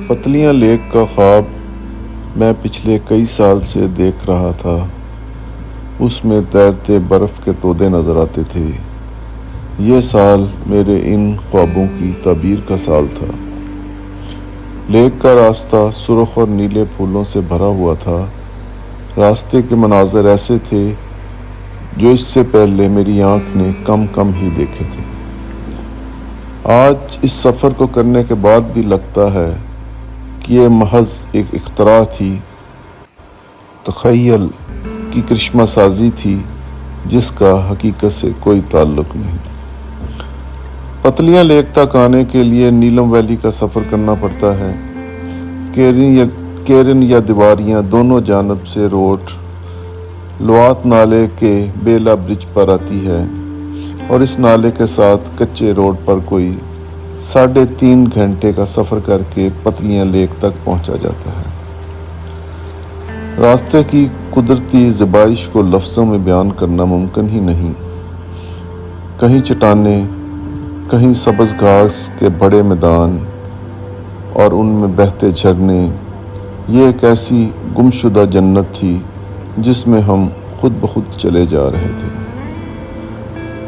पतलियाँ lake का ख्वाब मैं पिछले कई साल से देख रहा था। उसमें तैरते बर्फ़ के तोते नज़र आते थे। ये साल मेरे इन ख्वाबों की ताबीर का साल था। लेक का रास्ता सुर्ख और नीले फूलों से भरा हुआ था। रास्ते के मनाज़र ऐसे थे जो इससे पहले मेरी आँख ने कम कम ही देखे थे। आज इस सफ़र को करने के बाद भी लगता है कि ये महज एक इख्तरा थी, तख़य्युल की करिश्मा साजी थी जिसका हकीकत से कोई ताल्लुक़ नहीं। पतलियाँ लेक तक आने के लिए नीलम वैली का सफ़र करना पड़ता है। केरन या दीवारियाँ दोनों जानब से रोड लुआत नाले के बेला ब्रिज पर आती है और इस नाले के साथ कच्चे रोड पर कोई 3.5 घंटे का सफ़र करके पतलियाँ लेक तक पहुँचा जाता है। रास्ते की कुदरती ज़बाइश को लफ्ज़ों में बयान करना मुमकिन ही नहीं। कहीं चट्टानें, कहीं सब्ज़ घास के बड़े मैदान और उनमें बहते झरने। ये एक ऐसी गुमशुदा जन्नत थी जिसमें हम खुद ब खुद चले जा रहे थे।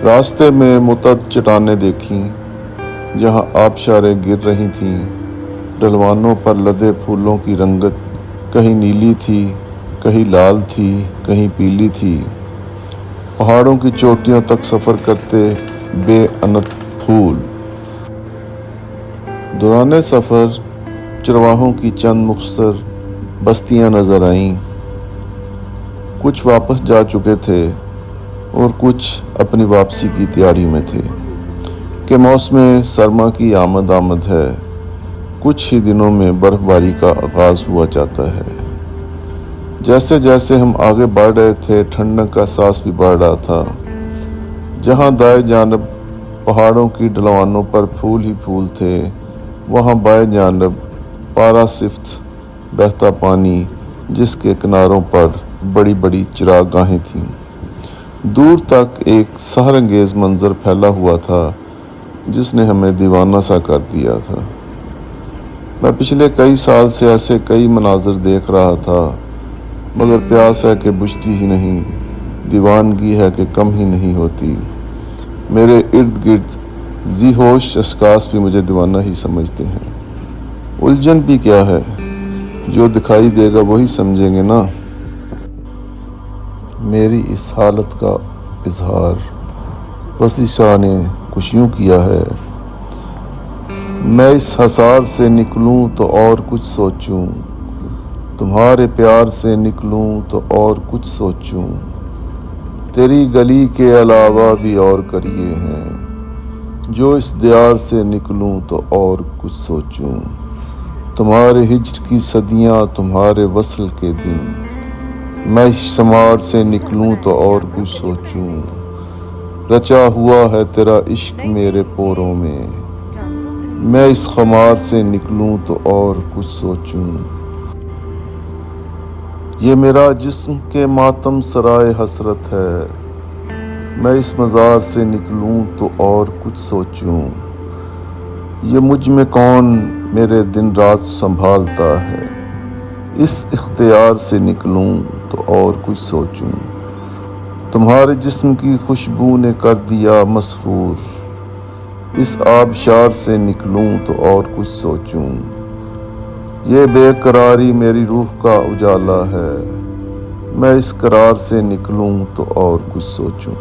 रास्ते में मुतअद्दिद चट्टानें देखीं जहाँ आबशारें गिर रही थीं। ढलवानों पर लदे फूलों की रंगत कहीं नीली थी, कहीं लाल थी, कहीं पीली थी। पहाड़ों की चोटियों तक सफ़र करते बेअनत फूल। दौरान सफ़र चरवाहों की चंद मुख्तसर बस्तियां नज़र आईं। कुछ वापस जा चुके थे और कुछ अपनी वापसी की तैयारी में थे कि मौसम सरमा की आमद है। कुछ ही दिनों में बर्फ़बारी का आगाज़ हुआ जाता है। जैसे जैसे हम आगे बढ़ रहे थे, ठंडक का एहसास भी बढ़ रहा था। जहाँ दाएं जानब पहाड़ों की ढलानों पर फूल ही फूल थे, वहाँ बाएं जानब पारा सिफ्त बहता पानी, जिसके किनारों पर बड़ी बड़ी चरागाहें थीं। दूर तक एक सहरंगेज़ मंजर फैला हुआ था जिसने हमें दीवाना सा कर दिया था। मैं पिछले कई साल से ऐसे कई मनाज़र देख रहा था, मगर प्यास है कि बुझती ही नहीं, दीवानगी है कि कम ही नहीं होती। मेरे इर्द गिर्द ज़ी-होश अशख़ास भी मुझे दीवाना ही समझते हैं। उलझन भी क्या है, जो दिखाई देगा वही समझेंगे ना। मेरी इस हालत का इजहार वसी शाह ने कुछ यूँ किया है। मैं इस हसार से निकलूँ तो और कुछ सोचूं, तुम्हारे प्यार से निकलूं तो और कुछ सोचूं। तेरी गली के अलावा भी और करिए हैं, जो इस दीवार से निकलूं तो और कुछ सोचूं। तुम्हारे हिज्र की सदियां, तुम्हारे वसल के दिन, मैं इस शमार से निकलूं तो और कुछ सोचूं। रचा हुआ है तेरा इश्क मेरे पोरों में, मैं इस खमार से निकलूं तो और कुछ सोचूं। ये मेरा जिस्म के मातम सराय हसरत है, मैं इस मज़ार से निकलूं तो और कुछ सोचूं। ये मुझ में कौन मेरे दिन रात संभालता है, इस इख्तियार से निकलूं तो और कुछ सोचूं। तुम्हारे जिस्म की खुशबू ने कर दिया मसरूर, इस आबशार से निकलूं तो और कुछ सोचूं। ये बेकरारी मेरी रूह का उजाला है, मैं इस करार से निकलूं तो और कुछ सोचूं।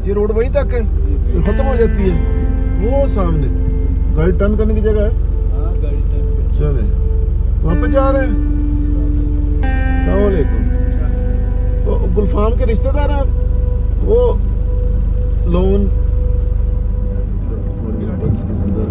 ये रोड वहीं तक है, फिर खत्म हो जाती है वो सामने। गाड़ी टर्न करने की जगह है। हाँ गाड़ी टर्न चले वहाँ पे जा रहे हैं। अस्सलाम वालेकुम। वो गुलफाम के रिश्तेदार हैं आप? वो लोन इसके जिंदा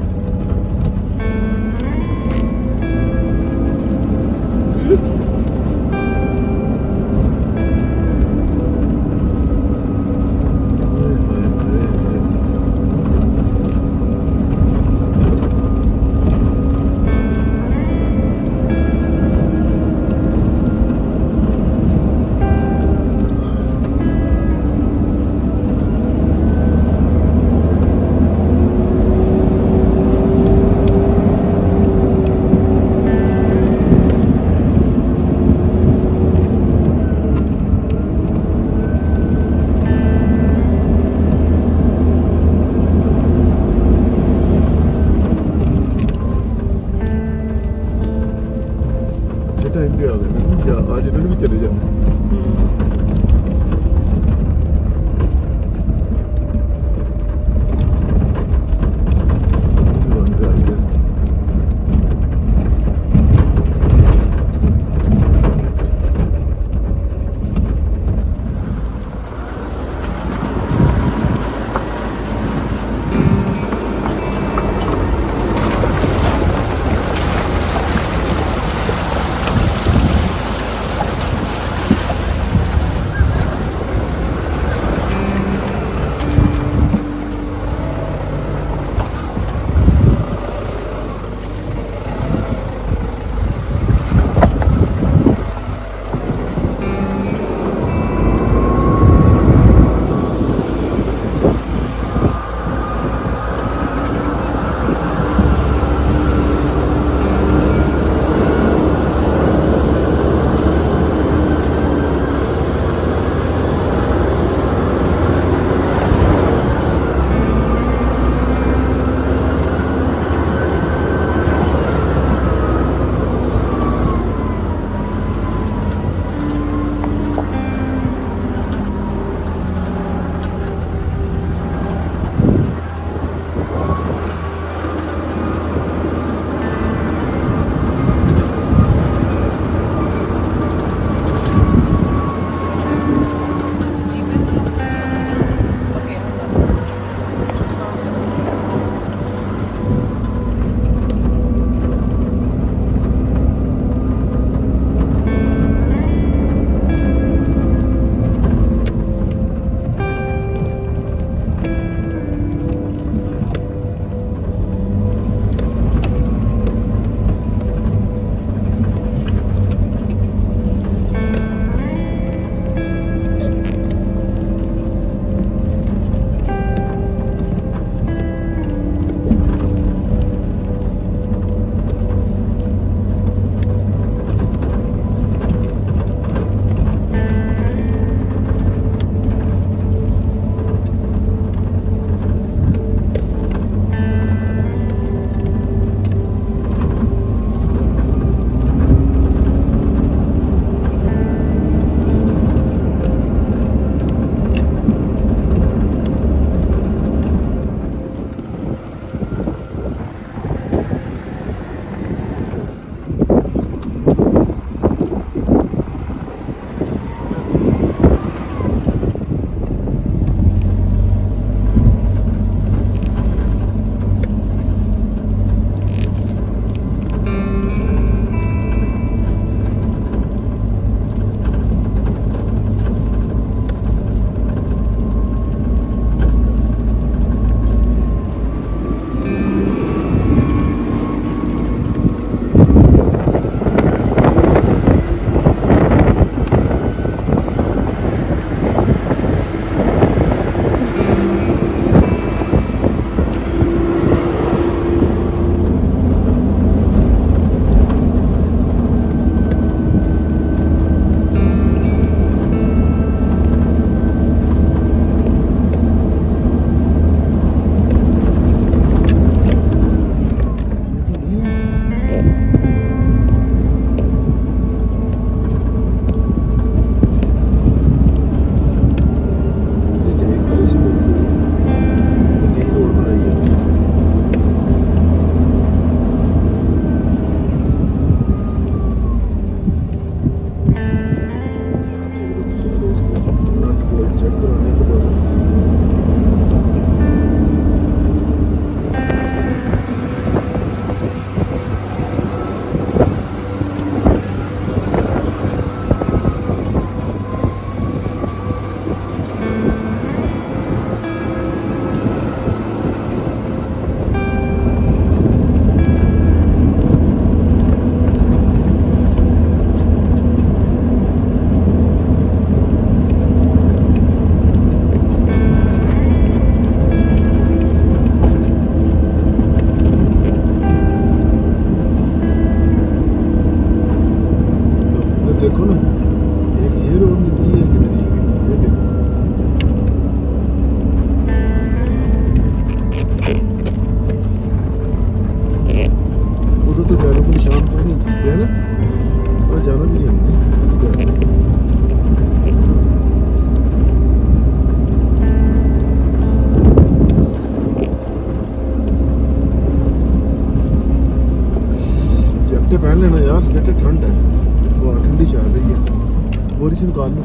निकाल लो,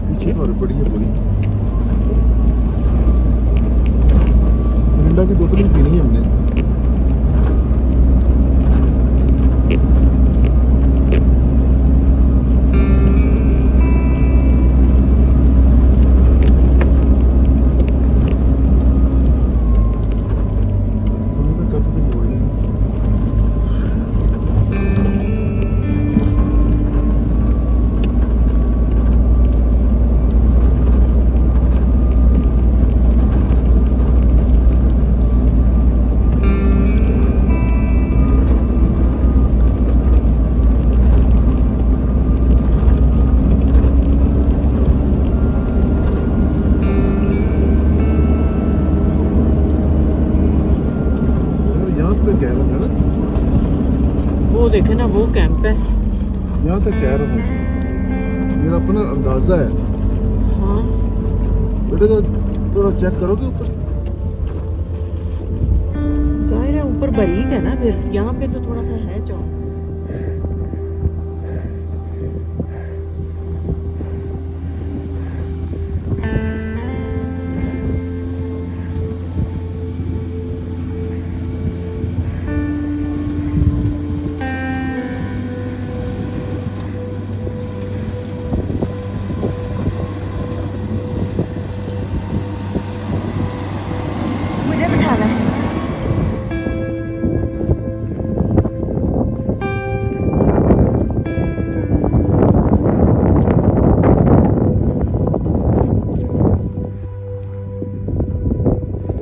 पीछे तो बड़ी है पूरी। मिरिंडा की बोतल ही पीनी है हमने। कह रहा था ना, वो देखे ना, वो कैंप है। यहाँ तक कह रहा था, मेरा अपना अंदाजा है। हाँ बेटे तो थोड़ा चेक करोगे ऊपर। जाहिर है ऊपर बारीक है ना, फिर यहाँ पे तो थोड़ा सा है चौक।